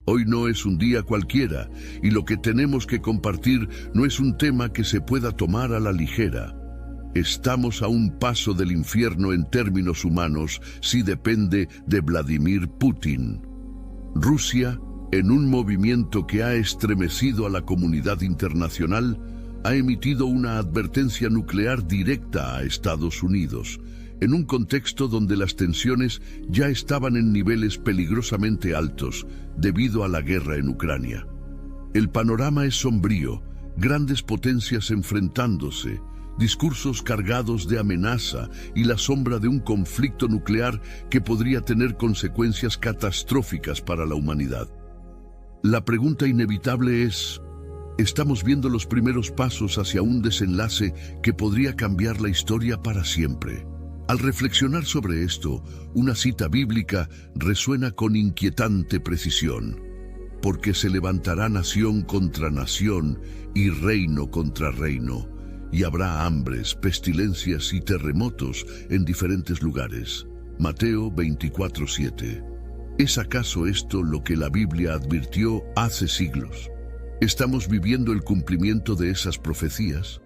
Hoy no es un día cualquiera, y lo que tenemos que compartir no es un tema que se pueda tomar a la ligera. Estamos a un paso del infierno en términos humanos si depende de Vladimir Putin. Rusia, en un movimiento que ha estremecido a la comunidad internacional, ha emitido una advertencia nuclear directa a Estados Unidos, en un contexto donde las tensiones ya estaban en niveles peligrosamente altos debido a la guerra en Ucrania. El panorama es sombrío, grandes potencias enfrentándose, discursos cargados de amenaza y la sombra de un conflicto nuclear que podría tener consecuencias catastróficas para la humanidad. La pregunta inevitable es: ¿estamos viendo los primeros pasos hacia un desenlace que podría cambiar la historia para siempre? Al reflexionar sobre esto, una cita bíblica resuena con inquietante precisión. Porque se levantará nación contra nación y reino contra reino, y habrá hambres, pestilencias y terremotos en diferentes lugares. Mateo 24:7. ¿Es acaso esto lo que la Biblia advirtió hace siglos? ¿Estamos viviendo el cumplimiento de esas profecías?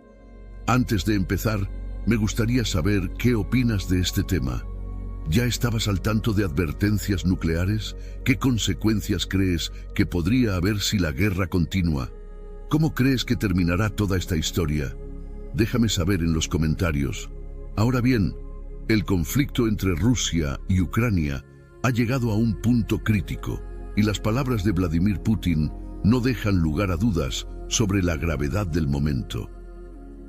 Antes de empezar, me gustaría saber qué opinas de este tema. ¿Ya estabas al tanto de advertencias nucleares? ¿Qué consecuencias crees que podría haber si la guerra continúa? ¿Cómo crees que terminará toda esta historia? Déjame saber en los comentarios. Ahora bien, el conflicto entre Rusia y Ucrania ha llegado a un punto crítico, y las palabras de Vladimir Putin no dejan lugar a dudas sobre la gravedad del momento.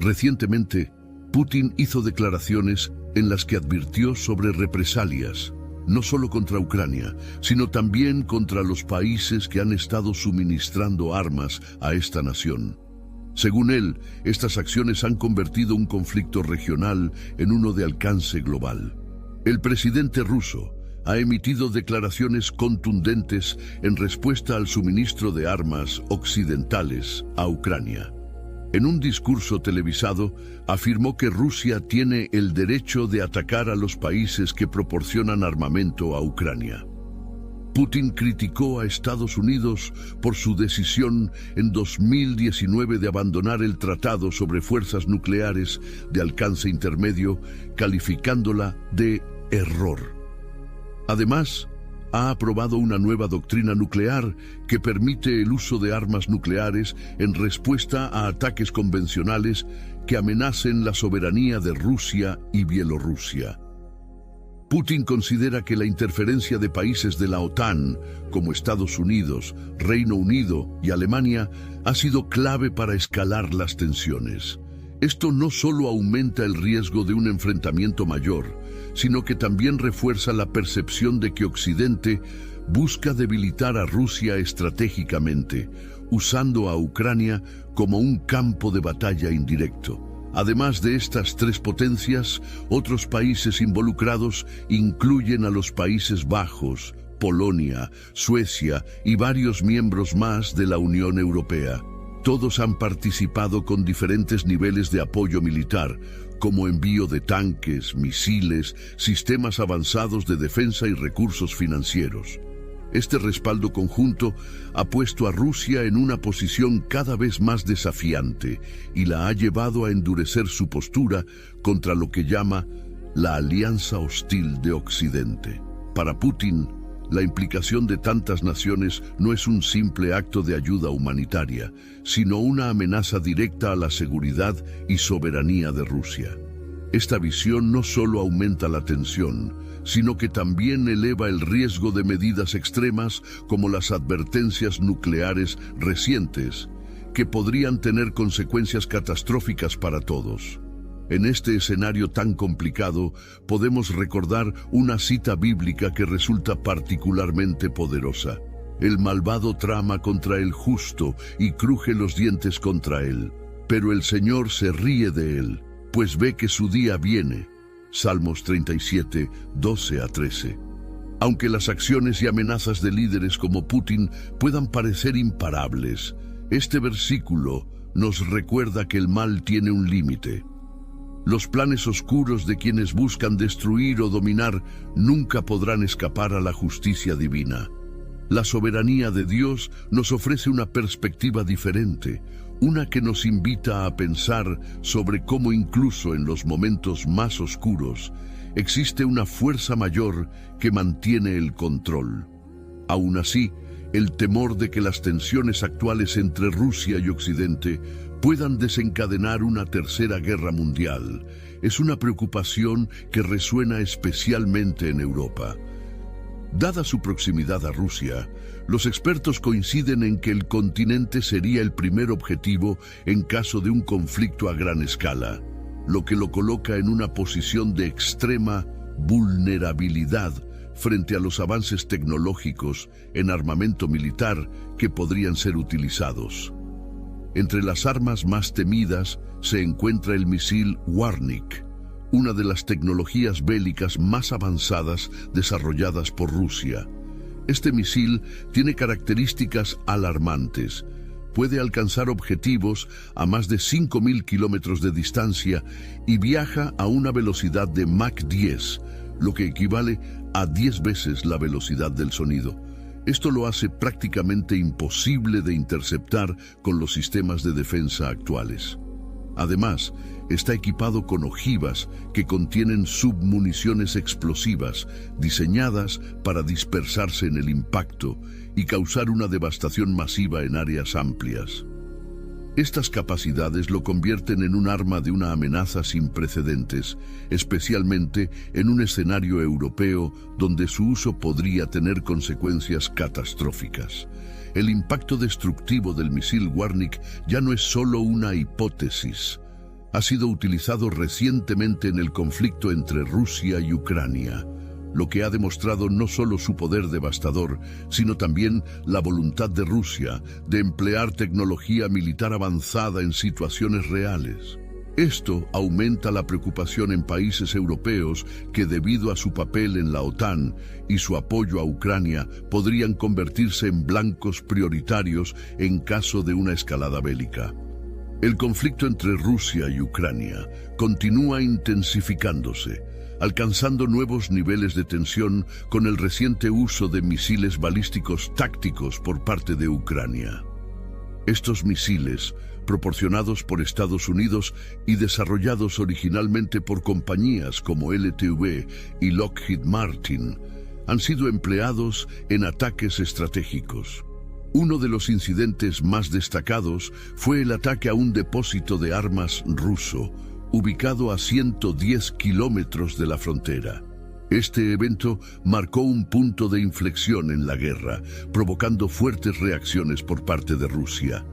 Recientemente, Putin hizo declaraciones en las que advirtió sobre represalias, no solo contra Ucrania, sino también contra los países que han estado suministrando armas a esta nación. Según él, estas acciones han convertido un conflicto regional en uno de alcance global. El presidente ruso ha emitido declaraciones contundentes en respuesta al suministro de armas occidentales a Ucrania. En un discurso televisado, afirmó que Rusia tiene el derecho de atacar a los países que proporcionan armamento a Ucrania. Putin criticó a Estados Unidos por su decisión en 2019 de abandonar el Tratado sobre Fuerzas Nucleares de Alcance Intermedio, calificándola de error. Además, ha aprobado una nueva doctrina nuclear que permite el uso de armas nucleares en respuesta a ataques convencionales que amenacen la soberanía de Rusia y Bielorrusia. Putin considera que la interferencia de países de la OTAN, como Estados Unidos, Reino Unido y Alemania, ha sido clave para escalar las tensiones. Esto no solo aumenta el riesgo de un enfrentamiento mayor, sino que también refuerza la percepción de que Occidente busca debilitar a Rusia estratégicamente, usando a Ucrania como un campo de batalla indirecto. Además de estas tres potencias, otros países involucrados incluyen a los Países Bajos, Polonia, Suecia y varios miembros más de la Unión Europea. Todos han participado con diferentes niveles de apoyo militar, como envío de tanques, misiles, sistemas avanzados de defensa y recursos financieros. Este respaldo conjunto ha puesto a Rusia en una posición cada vez más desafiante y la ha llevado a endurecer su postura contra lo que llama la alianza hostil de Occidente. Para Putin, la implicación de tantas naciones no es un simple acto de ayuda humanitaria, sino una amenaza directa a la seguridad y soberanía de Rusia. Esta visión no solo aumenta la tensión, sino que también eleva el riesgo de medidas extremas como las advertencias nucleares recientes, que podrían tener consecuencias catastróficas para todos. En este escenario tan complicado, podemos recordar una cita bíblica que resulta particularmente poderosa. El malvado trama contra el justo y cruje los dientes contra él, pero el Señor se ríe de él, pues ve que su día viene. Salmos 37, 12 a 13. Aunque las acciones y amenazas de líderes como Putin puedan parecer imparables, este versículo nos recuerda que el mal tiene un límite. Los planes oscuros de quienes buscan destruir o dominar nunca podrán escapar a la justicia divina. La soberanía de Dios nos ofrece una perspectiva diferente, una que nos invita a pensar sobre cómo incluso en los momentos más oscuros existe una fuerza mayor que mantiene el control. Aún así, el temor de que las tensiones actuales entre Rusia y Occidente puedan desencadenar una tercera guerra mundial es una preocupación que resuena especialmente en Europa. Dada su proximidad a Rusia, los expertos coinciden en que el continente sería el primer objetivo en caso de un conflicto a gran escala, lo que lo coloca en una posición de extrema vulnerabilidad frente a los avances tecnológicos en armamento militar que podrían ser utilizados. Entre las armas más temidas se encuentra el misil Warnik, una de las tecnologías bélicas más avanzadas desarrolladas por Rusia. Este misil tiene características alarmantes. Puede alcanzar objetivos a más de 5.000 kilómetros de distancia y viaja a una velocidad de Mach 10, lo que equivale a 10 veces la velocidad del sonido. Esto lo hace prácticamente imposible de interceptar con los sistemas de defensa actuales. Además, está equipado con ojivas que contienen submuniciones explosivas diseñadas para dispersarse en el impacto y causar una devastación masiva en áreas amplias. Estas capacidades lo convierten en un arma de una amenaza sin precedentes, especialmente en un escenario europeo donde su uso podría tener consecuencias catastróficas. El impacto destructivo del misil Warnik ya no es solo una hipótesis. Ha sido utilizado recientemente en el conflicto entre Rusia y Ucrania, lo que ha demostrado no solo su poder devastador, sino también la voluntad de Rusia de emplear tecnología militar avanzada en situaciones reales. Esto aumenta la preocupación en países europeos que, debido a su papel en la OTAN y su apoyo a Ucrania, podrían convertirse en blancos prioritarios en caso de una escalada bélica. El conflicto entre Rusia y Ucrania continúa intensificándose, alcanzando nuevos niveles de tensión con el reciente uso de misiles balísticos tácticos por parte de Ucrania. Estos misiles, proporcionados por Estados Unidos y desarrollados originalmente por compañías como LTV y Lockheed Martin, han sido empleados en ataques estratégicos. Uno de los incidentes más destacados fue el ataque a un depósito de armas ruso, ubicado a 110 kilómetros de la frontera. Este evento marcó un punto de inflexión en la guerra, provocando fuertes reacciones por parte de Rusia.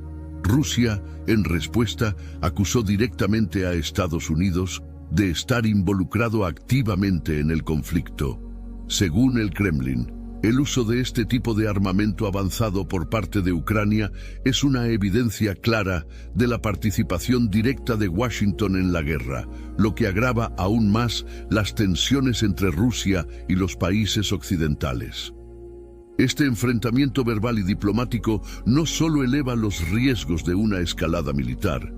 Rusia, en respuesta, acusó directamente a Estados Unidos de estar involucrado activamente en el conflicto. Según el Kremlin, el uso de este tipo de armamento avanzado por parte de Ucrania es una evidencia clara de la participación directa de Washington en la guerra, lo que agrava aún más las tensiones entre Rusia y los países occidentales. Este enfrentamiento verbal y diplomático no solo eleva los riesgos de una escalada militar,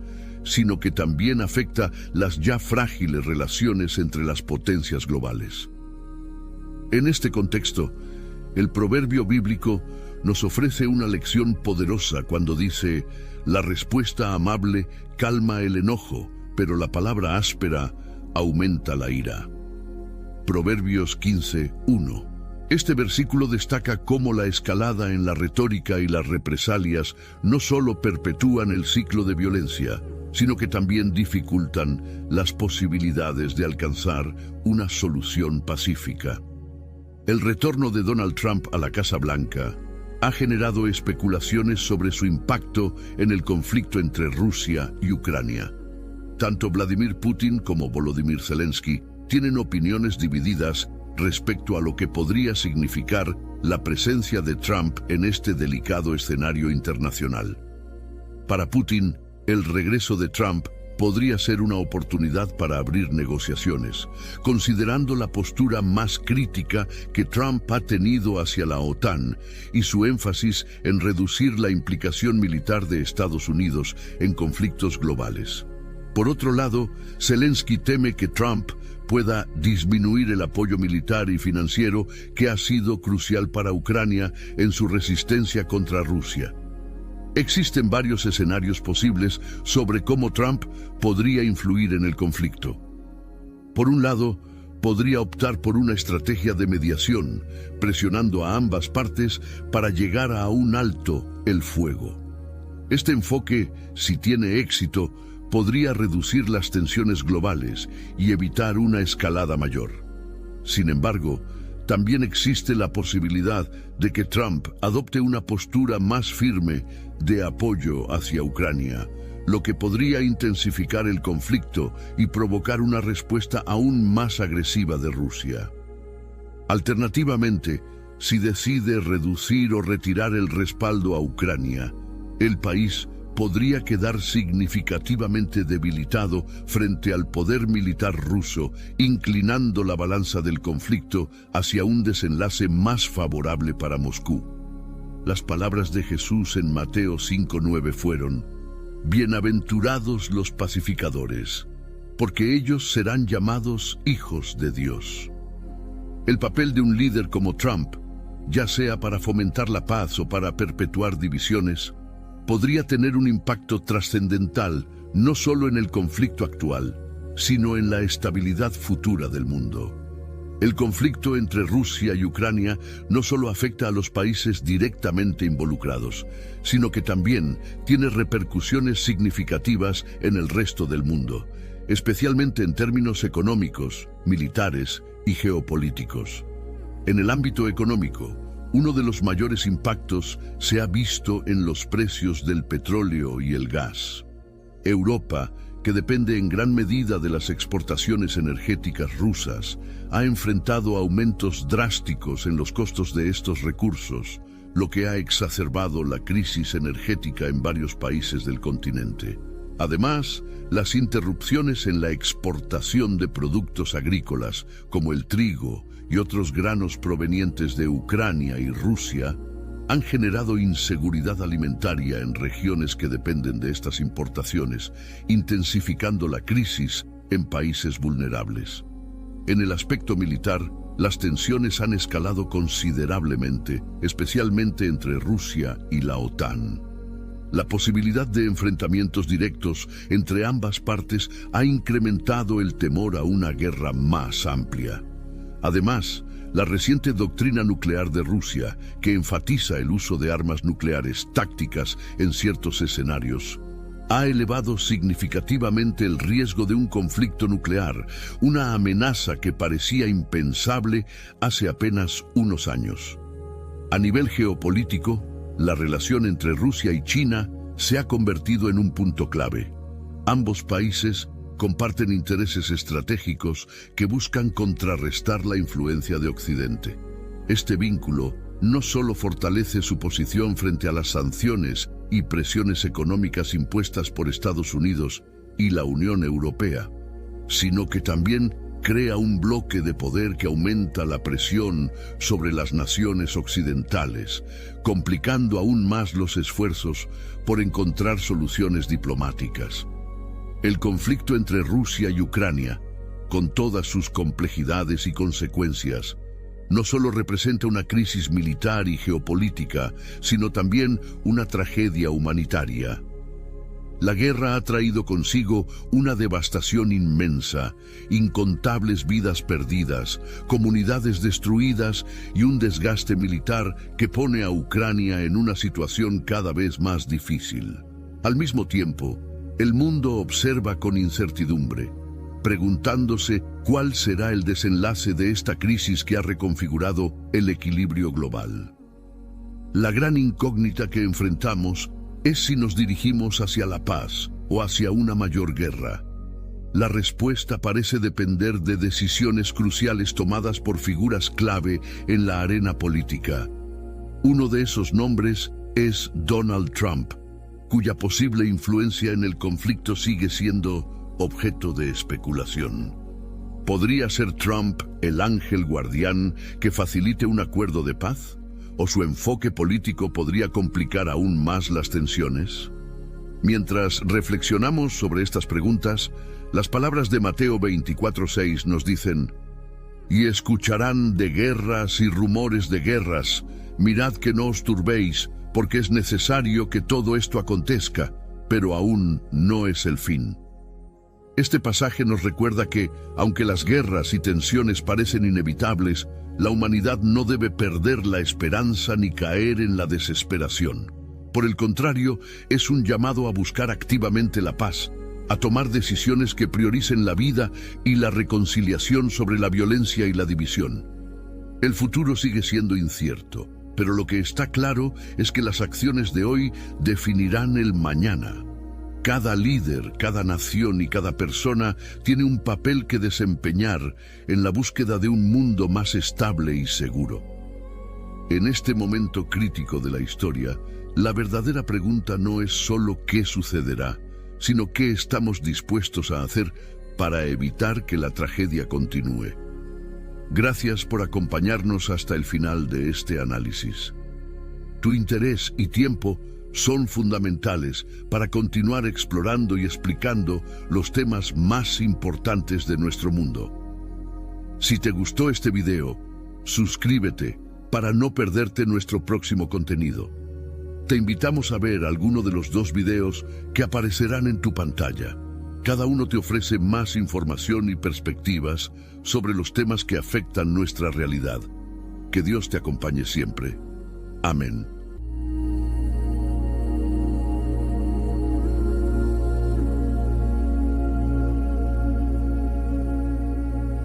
sino que también afecta las ya frágiles relaciones entre las potencias globales. En este contexto, el proverbio bíblico nos ofrece una lección poderosa cuando dice: la respuesta amable calma el enojo, pero la palabra áspera aumenta la ira. Proverbios 15:1. Este versículo destaca cómo la escalada en la retórica y las represalias no solo perpetúan el ciclo de violencia, sino que también dificultan las posibilidades de alcanzar una solución pacífica. El retorno de Donald Trump a la Casa Blanca ha generado especulaciones sobre su impacto en el conflicto entre Rusia y Ucrania. Tanto Vladimir Putin como Volodymyr Zelensky tienen opiniones divididas respecto a lo que podría significar la presencia de Trump en este delicado escenario internacional. Para Putin, el regreso de Trump podría ser una oportunidad para abrir negociaciones, considerando la postura más crítica que Trump ha tenido hacia la OTAN y su énfasis en reducir la implicación militar de Estados Unidos en conflictos globales. Por otro lado, Zelensky teme que Trump pueda disminuir el apoyo militar y financiero que ha sido crucial para Ucrania en su resistencia contra Rusia. Existen varios escenarios posibles sobre cómo Trump podría influir en el conflicto. Por un lado, podría optar por una estrategia de mediación, presionando a ambas partes para llegar a un alto el fuego. Este enfoque, si tiene éxito, podría reducir las tensiones globales y evitar una escalada mayor. Sin embargo, también existe la posibilidad de que Trump adopte una postura más firme de apoyo hacia Ucrania, lo que podría intensificar el conflicto y provocar una respuesta aún más agresiva de Rusia. Alternativamente, si decide reducir o retirar el respaldo a Ucrania, el país podría quedar significativamente debilitado frente al poder militar ruso, inclinando la balanza del conflicto hacia un desenlace más favorable para Moscú. Las palabras de Jesús en Mateo 5:9 fueron: «Bienaventurados los pacificadores, porque ellos serán llamados hijos de Dios». El papel de un líder como Trump, ya sea para fomentar la paz o para perpetuar divisiones, podría tener un impacto trascendental no solo en el conflicto actual, sino en la estabilidad futura del mundo. El conflicto entre Rusia y Ucrania no solo afecta a los países directamente involucrados, sino que también tiene repercusiones significativas en el resto del mundo, especialmente en términos económicos, militares y geopolíticos. En el ámbito económico, uno de los mayores impactos se ha visto en los precios del petróleo y el gas. Europa, que depende en gran medida de las exportaciones energéticas rusas, ha enfrentado aumentos drásticos en los costos de estos recursos, lo que ha exacerbado la crisis energética en varios países del continente. Además, las interrupciones en la exportación de productos agrícolas, como el trigo y otros granos provenientes de Ucrania y Rusia, han generado inseguridad alimentaria en regiones que dependen de estas importaciones, intensificando la crisis en países vulnerables. En el aspecto militar, las tensiones han escalado considerablemente, especialmente entre Rusia y la OTAN. La posibilidad de enfrentamientos directos entre ambas partes ha incrementado el temor a una guerra más amplia. Además, la reciente doctrina nuclear de Rusia, que enfatiza el uso de armas nucleares tácticas en ciertos escenarios, ha elevado significativamente el riesgo de un conflicto nuclear, una amenaza que parecía impensable hace apenas unos años. A nivel geopolítico, la relación entre Rusia y China se ha convertido en un punto clave. Ambos países comparten intereses estratégicos que buscan contrarrestar la influencia de Occidente. Este vínculo no solo fortalece su posición frente a las sanciones y presiones económicas impuestas por Estados Unidos y la Unión Europea, sino que también crea un bloque de poder que aumenta la presión sobre las naciones occidentales, complicando aún más los esfuerzos por encontrar soluciones diplomáticas. El conflicto entre Rusia y Ucrania, con todas sus complejidades y consecuencias, no solo representa una crisis militar y geopolítica, sino también una tragedia humanitaria. La guerra ha traído consigo una devastación inmensa, incontables vidas perdidas, comunidades destruidas y un desgaste militar que pone a Ucrania en una situación cada vez más difícil. Al mismo tiempo, el mundo observa con incertidumbre, preguntándose cuál será el desenlace de esta crisis que ha reconfigurado el equilibrio global. La gran incógnita que enfrentamos es si nos dirigimos hacia la paz o hacia una mayor guerra. La respuesta parece depender de decisiones cruciales tomadas por figuras clave en la arena política. Uno de esos nombres es Donald Trump, cuya posible influencia en el conflicto sigue siendo objeto de especulación. ¿Podría ser Trump el ángel guardián que facilite un acuerdo de paz? ¿O su enfoque político podría complicar aún más las tensiones? Mientras reflexionamos sobre estas preguntas, las palabras de Mateo 24:6 nos dicen: «Y escucharán de guerras y rumores de guerras. Mirad que no os turbéis, porque es necesario que todo esto acontezca, pero aún no es el fin». Este pasaje nos recuerda que, aunque las guerras y tensiones parecen inevitables, la humanidad no debe perder la esperanza ni caer en la desesperación. Por el contrario, es un llamado a buscar activamente la paz, a tomar decisiones que prioricen la vida y la reconciliación sobre la violencia y la división. El futuro sigue siendo incierto, pero lo que está claro es que las acciones de hoy definirán el mañana. Cada líder, cada nación y cada persona tiene un papel que desempeñar en la búsqueda de un mundo más estable y seguro. En este momento crítico de la historia, la verdadera pregunta no es solo qué sucederá, sino qué estamos dispuestos a hacer para evitar que la tragedia continúe. Gracias por acompañarnos hasta el final de este análisis. Tu interés y tiempo son fundamentales para continuar explorando y explicando los temas más importantes de nuestro mundo. Si te gustó este video, suscríbete para no perderte nuestro próximo contenido. Te invitamos a ver alguno de los 2 videos que aparecerán en tu pantalla. Cada uno te ofrece más información y perspectivas sobre los temas que afectan nuestra realidad. Que Dios te acompañe siempre. Amén.